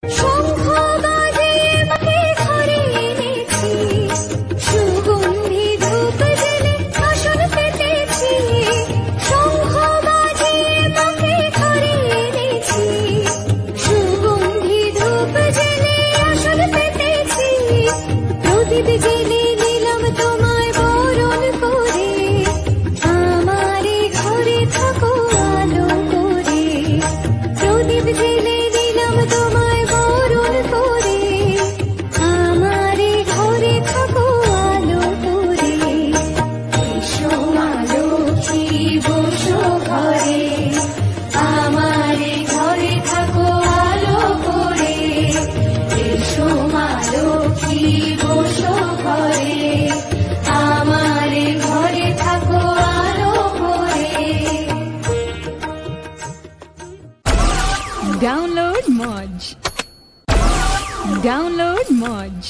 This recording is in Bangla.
শঙ্খ বাজিয়ে মাকে ঘরে এনেছি, সুগন্ধি ধূপ জ্বেলে আসন পেতেছি। শঙ্খ বাজিয়ে মাকে ঘরে এনেছি, সুগন্ধি ধূপ জ্বেলে আসন পেতেছি। প্রদীপ জ্বেলে নিলাম তোমায় বরণ করে, আমারে ঘরে থাকো আলো করে। প্রদীপ জ্বেলে নিলাম তোমায় বরণ করে, আমারে ঘরে থাকো আলো করে। এসো মা লক্ষ্মী বসো ঘরে, আমারে ঘরে থাকো আলো করে। এসো মা লক্ষ্মী বসো ঘরে, আমারে ঘরে থাকো আলো করে। Download Moj. Download Moj.